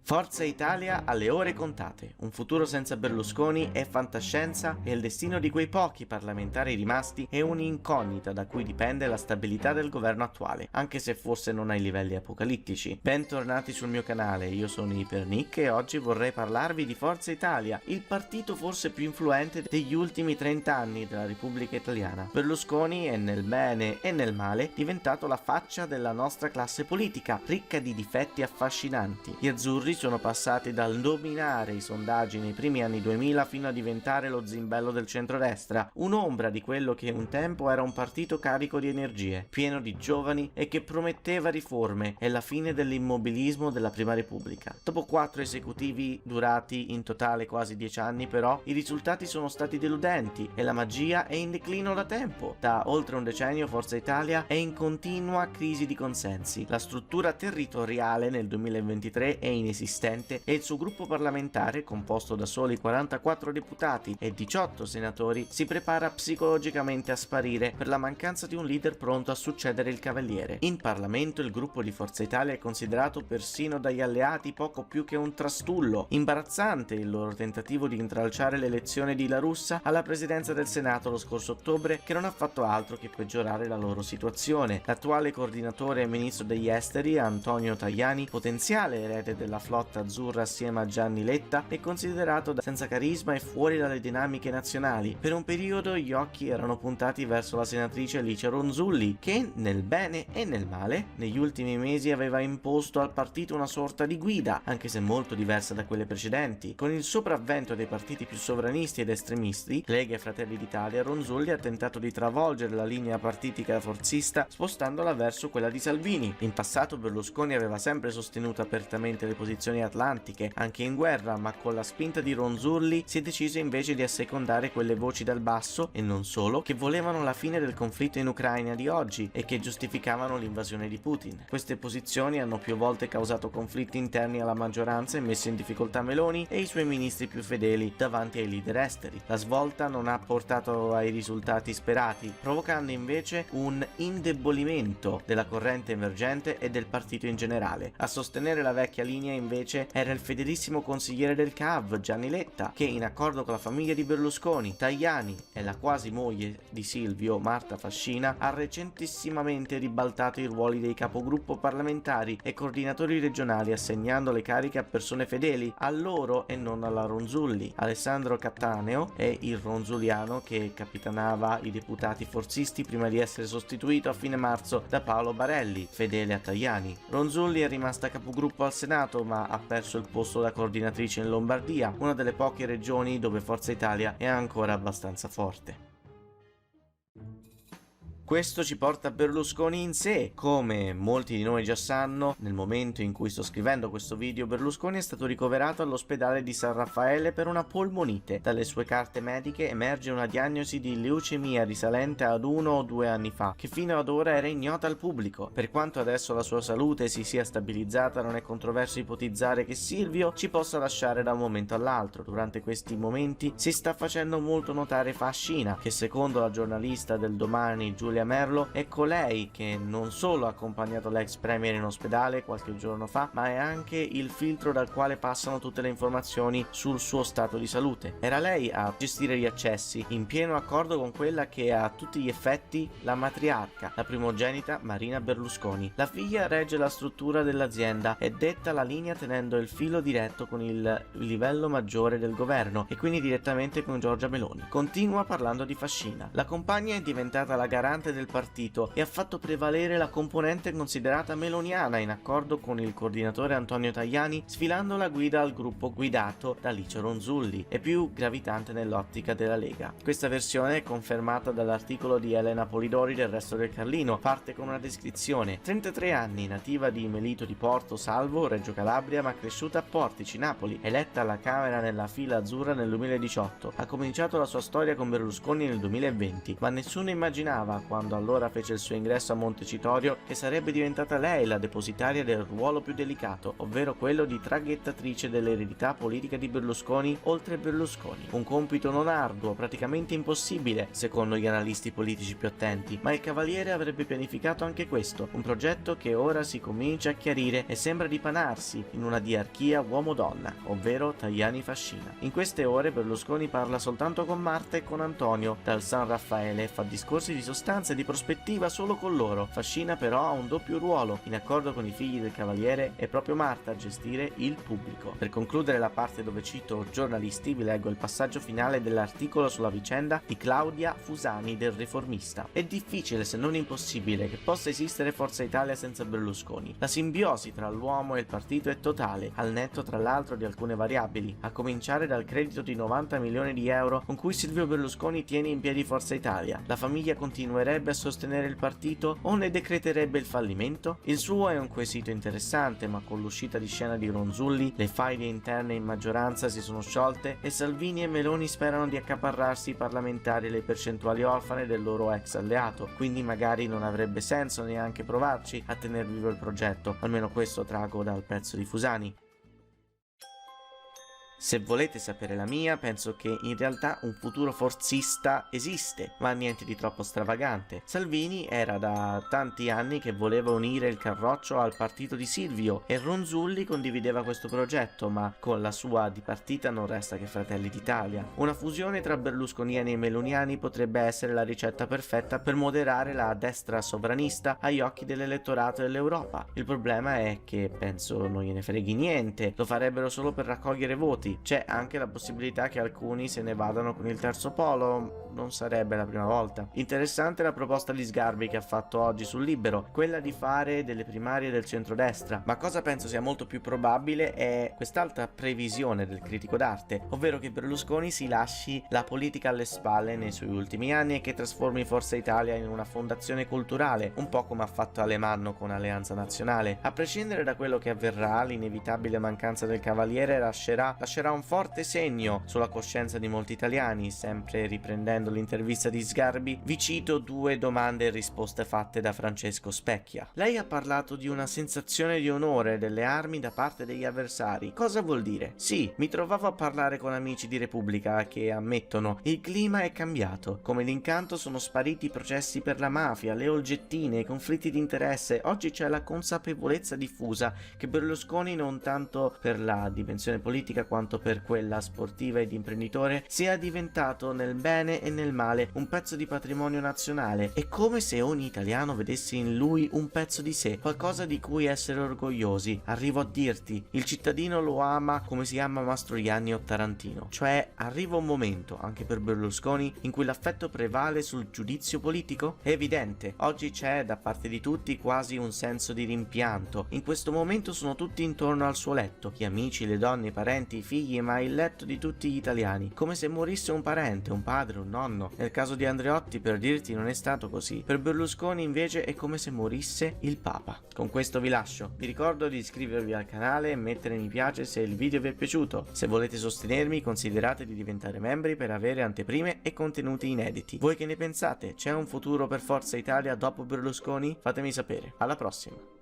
Forza Italia alle ore contate, un futuro senza Berlusconi è fantascienza e il destino di quei pochi parlamentari rimasti è un'incognita da cui dipende la stabilità del governo attuale, anche se forse non ai livelli apocalittici. Bentornati sul mio canale, io sono Ipernick e oggi vorrei parlarvi di Forza Italia, il partito forse più influente degli ultimi 30 anni della Repubblica Italiana. Berlusconi è nel bene e nel male diventato la faccia della nostra classe politica, ricca di difetti affascinanti. Gli azzurri sono passati dal dominare i sondaggi nei primi anni 2000 fino a diventare lo zimbello del centrodestra, un'ombra di quello che un tempo era un partito carico di energie, pieno di giovani e che prometteva riforme e la fine dell'immobilismo della Prima Repubblica. Dopo 4 esecutivi durati in totale quasi 10 anni, però, i risultati sono stati deludenti e la magia è in declino da tempo. Da oltre un decennio Forza Italia è in continua crisi di consensi. La struttura territoriale nel 2023 è inesistente e il suo gruppo parlamentare, composto da soli 44 deputati e 18 senatori, si prepara psicologicamente a sparire per la mancanza di un leader pronto a succedere il Cavaliere. In Parlamento il gruppo di Forza Italia è considerato persino dagli alleati poco più che un trastullo. Imbarazzante il loro tentativo di intralciare l'elezione di La Russa alla presidenza del Senato lo scorso ottobre, che non ha fatto altro che peggiorare la loro situazione. L'attuale coordinatore e ministro degli esteri, Antonio Tajani, potenziale erede della flotta azzurra assieme a Gianni Letta, è considerato senza carisma e fuori dalle dinamiche nazionali. Per un periodo gli occhi erano puntati verso la senatrice Licia Ronzulli, che nel bene e nel male negli ultimi mesi aveva imposto al partito una sorta di guida, anche se molto diversa da quelle precedenti. Con il sopravvento dei partiti più sovranisti ed estremisti, Lega e Fratelli d'Italia, Ronzulli ha tentato di travolgere la linea partitica forzista spostandola verso quella di Salvini. In passato Berlusconi aveva sempre sostenuto apertamente le posizioni atlantiche, anche in guerra, ma con la spinta di Ronzulli si è deciso invece di assecondare quelle voci dal basso, e non solo, che volevano la fine del conflitto in Ucraina di oggi e che giustificavano l'invasione di Putin. Queste posizioni hanno più volte causato conflitti interni alla maggioranza e messo in difficoltà Meloni e i suoi ministri più fedeli davanti ai leader esteri. La svolta non ha portato ai risultati sperati, provocando invece un indebolimento della corrente emergente e del partito in generale. A sostenere la vecchia linea invece era il fedelissimo consigliere del CAV Gianni Letta, che in accordo con la famiglia di Berlusconi, Tajani e la quasi moglie di Silvio, Marta Fascina, ha recentissimamente ribaltato i ruoli dei capogruppo parlamentari e coordinatori regionali, assegnando le cariche a persone fedeli a loro e non alla Ronzulli. Alessandro Cattaneo è il ronzuliano che capitanava i deputati forzisti prima di essere sostituito a fine marzo da Paolo Barelli, fedele a Tajani. Ronzulli è rimasta capogruppo al Senato, ma ha perso il posto da coordinatrice in Lombardia, una delle poche regioni dove Forza Italia è ancora abbastanza forte. Questo ci porta Berlusconi in sé. Come molti di noi già sanno, nel momento in cui sto scrivendo questo video, Berlusconi è stato ricoverato all'ospedale di San Raffaele per una polmonite. Dalle sue carte mediche emerge una diagnosi di leucemia risalente ad 1 o 2 anni fa, che fino ad ora era ignota al pubblico. Per quanto adesso la sua salute si sia stabilizzata, non è controverso ipotizzare che Silvio ci possa lasciare da un momento all'altro. Durante questi momenti si sta facendo molto notare Fascina, che secondo la giornalista del Domani Giulia Merlo è colei che non solo ha accompagnato l'ex premier in ospedale qualche giorno fa, ma è anche il filtro dal quale passano tutte le informazioni sul suo stato di salute. Era lei a gestire gli accessi, in pieno accordo con quella che è a tutti gli effetti la matriarca, la primogenita Marina Berlusconi. La figlia regge la struttura dell'azienda e detta la linea tenendo il filo diretto con il livello maggiore del governo e quindi direttamente con Giorgia Meloni. Continua parlando di Fascina. La compagna è diventata la garante del partito e ha fatto prevalere la componente considerata meloniana in accordo con il coordinatore Antonio Tajani, sfilando la guida al gruppo guidato da Licia Ronzulli e più gravitante nell'ottica della Lega. Questa versione è confermata dall'articolo di Elena Polidori del Resto del Carlino. Parte con una descrizione: 33 anni, nativa di Melito di Porto Salvo, Reggio Calabria, ma cresciuta a Portici, Napoli, eletta alla Camera nella fila azzurra nel 2018. Ha cominciato la sua storia con Berlusconi nel 2020, ma nessuno immaginava quando quando allora fece il suo ingresso a Montecitorio che sarebbe diventata lei la depositaria del ruolo più delicato, ovvero quello di traghettatrice dell'eredità politica di Berlusconi oltre Berlusconi. Un compito non arduo, praticamente impossibile, secondo gli analisti politici più attenti, ma il Cavaliere avrebbe pianificato anche questo, un progetto che ora si comincia a chiarire e sembra dipanarsi in una diarchia uomo-donna, ovvero Tajani-Fascina. In queste ore Berlusconi parla soltanto con Marta e con Antonio dal San Raffaele e fa discorsi di sostanza e di prospettiva solo con loro. Fascina però ha un doppio ruolo, in accordo con i figli del Cavaliere è proprio Marta a gestire il pubblico. Per concludere la parte dove cito giornalisti vi leggo il passaggio finale dell'articolo sulla vicenda di Claudia Fusani del Riformista. È difficile se non impossibile che possa esistere Forza Italia senza Berlusconi. La simbiosi tra l'uomo e il partito è totale, al netto tra l'altro di alcune variabili, a cominciare dal credito di 90 milioni di euro con cui Silvio Berlusconi tiene in piedi Forza Italia. La famiglia continuerebbe a sostenere il partito o ne decreterebbe il fallimento? Il suo è un quesito interessante, ma con l'uscita di scena di Ronzulli le faide interne in maggioranza si sono sciolte e Salvini e Meloni sperano di accaparrarsi i parlamentari e le percentuali orfane del loro ex alleato, quindi magari non avrebbe senso neanche provarci a tener vivo il progetto, almeno questo trago dal pezzo di Fusani. Se volete sapere la mia, penso che in realtà un futuro forzista esiste, ma niente di troppo stravagante. Salvini era da tanti anni che voleva unire il Carroccio al partito di Silvio e Ronzulli condivideva questo progetto, ma con la sua dipartita non resta che Fratelli d'Italia. Una fusione tra berlusconiani e meloniani potrebbe essere la ricetta perfetta per moderare la destra sovranista agli occhi dell'elettorato dell'Europa. Il problema è che penso non gliene freghi niente, lo farebbero solo per raccogliere voti. C'è anche la possibilità che alcuni se ne vadano con il terzo polo, non sarebbe la prima volta. Interessante la proposta di Sgarbi che ha fatto oggi sul Libero, quella di fare delle primarie del centrodestra, ma cosa penso sia molto più probabile è quest'altra previsione del critico d'arte, ovvero che Berlusconi si lasci la politica alle spalle nei suoi ultimi anni e che trasformi Forza Italia in una fondazione culturale, un po' come ha fatto Alemanno con Alleanza Nazionale. A prescindere da quello che avverrà, l'inevitabile mancanza del Cavaliere lascerà un forte segno sulla coscienza di molti italiani. Sempre riprendendo l'intervista di Sgarbi, vi cito due domande e risposte fatte da Francesco Specchia. Lei ha parlato di una sensazione di onore delle armi da parte degli avversari. Cosa vuol dire? Sì, mi trovavo a parlare con amici di Repubblica che ammettono il clima è cambiato. Come l'incanto sono spariti i processi per la mafia, le olgettine, i conflitti di interesse. Oggi c'è la consapevolezza diffusa che Berlusconi, non tanto per la dimensione politica quanto per quella sportiva ed imprenditore, sia diventato nel bene e nel male un pezzo di patrimonio nazionale. È come se ogni italiano vedesse in lui un pezzo di sé, qualcosa di cui essere orgogliosi. Arrivo a dirti, il cittadino lo ama come si ama Mastroianni o Tarantino, cioè arriva un momento, anche per Berlusconi, in cui l'affetto prevale sul giudizio politico? È evidente, oggi c'è da parte di tutti quasi un senso di rimpianto. In questo momento sono tutti intorno al suo letto, gli amici, le donne, i parenti, i figli, ma il letto di tutti gli italiani, come se morisse un parente, un padre, un nonno. Nel caso di Andreotti, per dirti, non è stato così. Per Berlusconi invece è come se morisse il Papa. Con questo vi lascio. Vi ricordo di iscrivervi al canale e mettere mi piace se il video vi è piaciuto. Se volete sostenermi, considerate di diventare membri per avere anteprime e contenuti inediti. Voi che ne pensate? C'è un futuro per Forza Italia dopo Berlusconi? Fatemi sapere. Alla prossima.